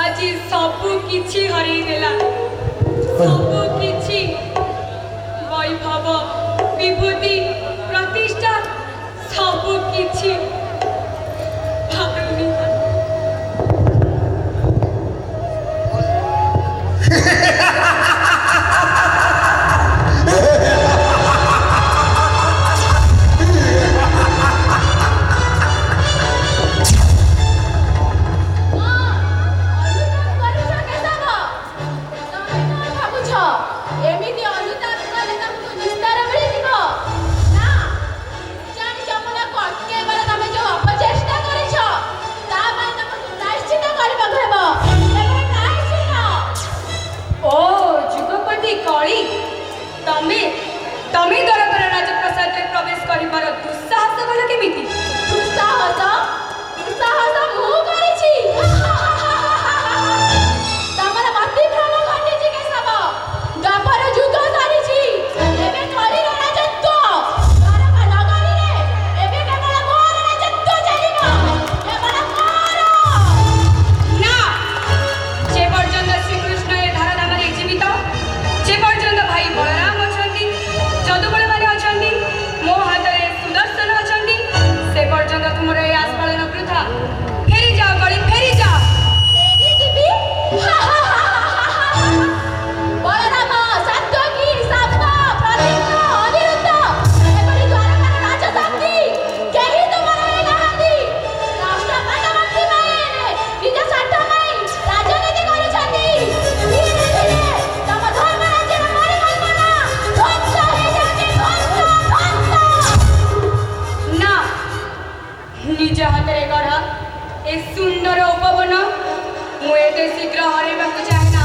आज सबू किछि हरैदेला सबू किछि वैभव विभूति प्रतिष्ठा सबू किछि भाबुनी तमे दरबार राजप्रसाद में प्रवेश करिबार दुस्साहस कल केमिति दुस्साहस दुस्साहस मु करिछि तमर मति भ्रम घटिछि के सब द्वापर युग सारिछि एबे कली राजत्व द्वारका नगरी रे एबे केवल मोर राजत्व चलिबो केवल मोर ना जे पर्यंत श्री कृष्ण ए धराधाम रे जीवित जे पर्यंत भाई बलराम जदुबल माने अछंती मो हाथरे सुदर्शन अछंती से पर्यंत तुमर ए आस्पालन वृथा फेरी जाओ गली फेरी जाओ फेरी जीबी बलराम सात्यकी सात्वा प्रतिज्ञा अनिरुद्ध एपरि द्वारका राजा शक्ति केही तुमर ए नाहंती राष्ट्र पाटवंती माने निज साठ माई राजनीति करूछंती धीरे धीरे तम धर्म राज्य परिकल्पना ध्वंस ना निज हाथ गढ़ा ए सुंदर उपवन मुझे शीघ्र हरैबा चाहे ना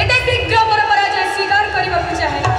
एते शीघ्र मोर पराजय स्वीकार करने को चाहे ना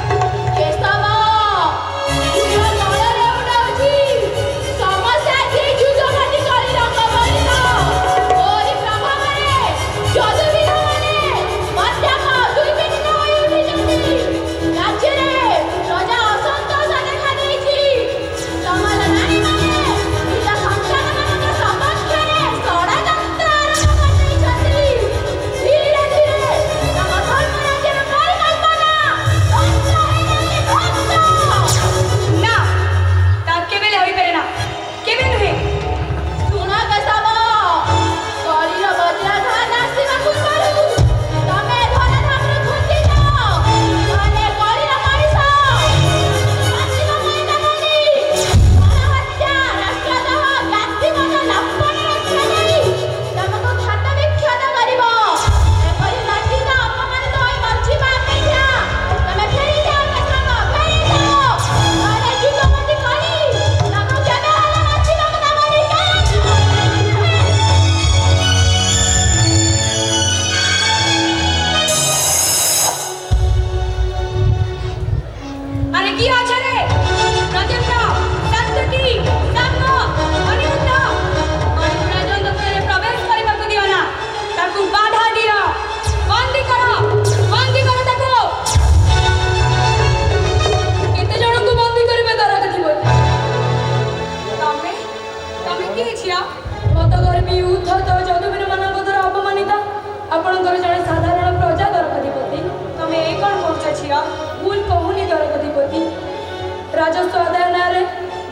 राजस्व आदाय नारे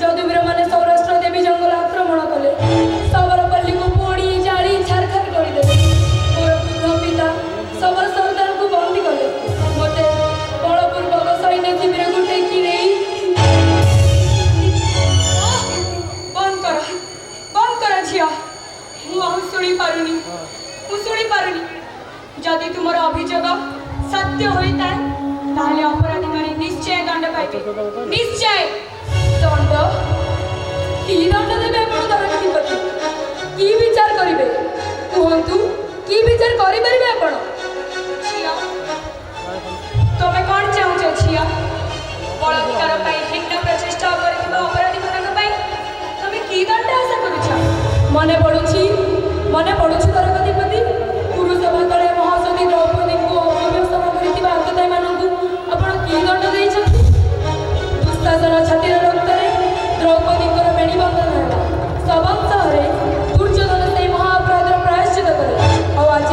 जदुवीर माने सौराष्ट्र देवी जंगल आक्रमण कले सबरपल्ली को पोड़ी जाली छारखार करदेले मोर वृद्ध पिता सबल सरदार को बंदी कले मते बलपूर्वक सैन्य शिविर को टेकी नहीं बंद कर झिया मु शुणी पारुनी जदि तुमर अभियोग सत्य होता ताले अपराधी माने निश्चय दंड पाइबे निश्चय दंड की दंड देबे आपण दरकधिपति की विचार करिवे कहंतु की विचार करि परिबे आपण छिया तमे कोन चाहू छिया बलात्कार पाई हिंसा प्रचेष्टा करथिबा अपराधी मानक पाई तमे की दंड आशा करूछ मने पडुछि दरकधिपति पुरुष भातले महासती द्रौपदी को अव्यसन करथिबा आतताई मानकु आपण की दंड देइछथि दुस्शासन छातिर रक्तरे द्रौपदी को बेणी बंधन है सबंत सहरे दुर्योधन से महाअपराधर प्रायश्चित करे और आज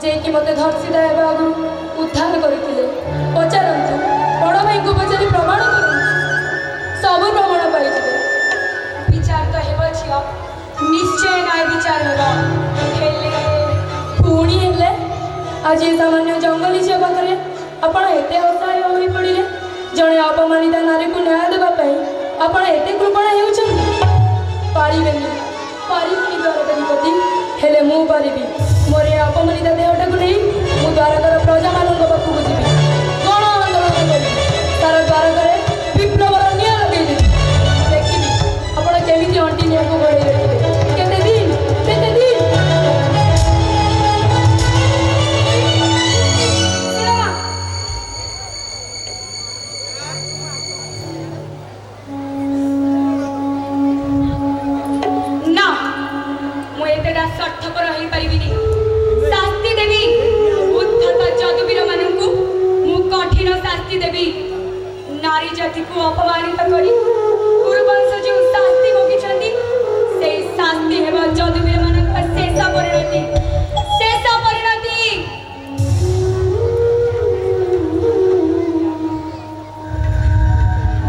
जे कि मते धर्षिता हेबा आगु उद्धार करथिले पचारंतु बड़ भाई को पचारि प्रमाण करंतु सब प्रमाण पाइजिबे विचार तो हेबो छियो निश्चय नाय विचार हेबो हेले पुणी हेले आज ये सामान्य जंगली झियो पाखरे आपण एते असहाय होई पड़िले जणे अपमानिता नारी को न्याय देबा पई आपण एते कृपण हेउछन पारिबेनी द्वारकाधिपति हेले मु पारिबी मोर ए अपमानिता देहटा को नहीं मु द्वारकार प्रजा मानक पाखु जीवी गण आंदोलन करी तार द्वारकार विप्लवर निया लगे देखिबी आपण केमिति अंटी निया को गड़े रखिबे केते दिन नारी जाति को अपमानित करी गुरुवंश जो शास्ति भोगी से शास्ति हेबा जदुवीर मानक शेष परिणति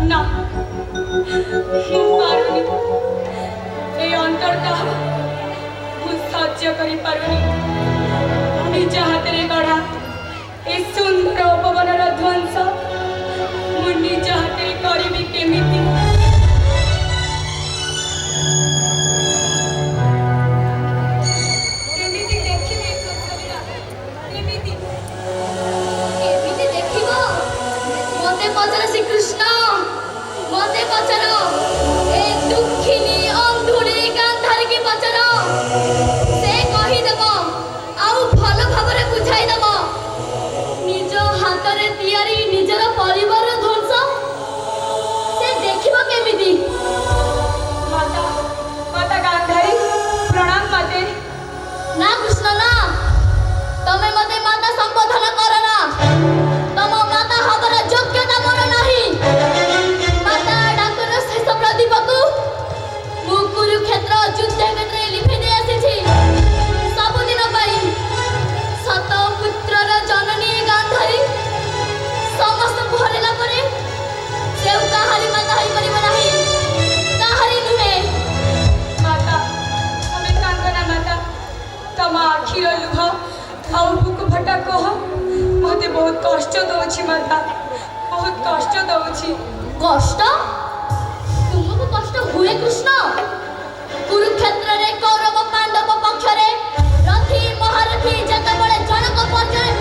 ना पारुनी ए अंतरता सह्य करी पारुनी निज हाथ रे गढ़ा ए सुंदर उपवनर ध्वंस निज हाथे करी केमिति देखिबो मते पचर श्री कृष्ण मते पचर ए दुखिनी अंधुड़ी गांधारी की पचर से कहि देबो आउ भलो भाबरे बुझाई देबो निज हातरे तयारी निजर परिवार माता गांधारी प्रणाम माते ना कृष्ण ना तमे मते माता संबोधन कर ना तम माता हबर योग्यता मोर नहीं माता डाक्टर शेष प्रदीप को मु कुरुक्षेत्र युद्ध क्षेत्र लिखि दे आसी छी सब दिन पाई सत पुत्रर जननी गांधारी समस्त भरेला परे से काहारी माता होई परिबो नहीं तम आखिर लुह आउ बुक फटा कह मते बहुत कष्ट दउछि माता बहुत कष्ट दउछि कष्ट तुमको कष्ट हुए कृष्ण कुरुक्षेत्र रे कौरव पांडव पक्ष रे रथी महारथी जत बळे जनक पर्जय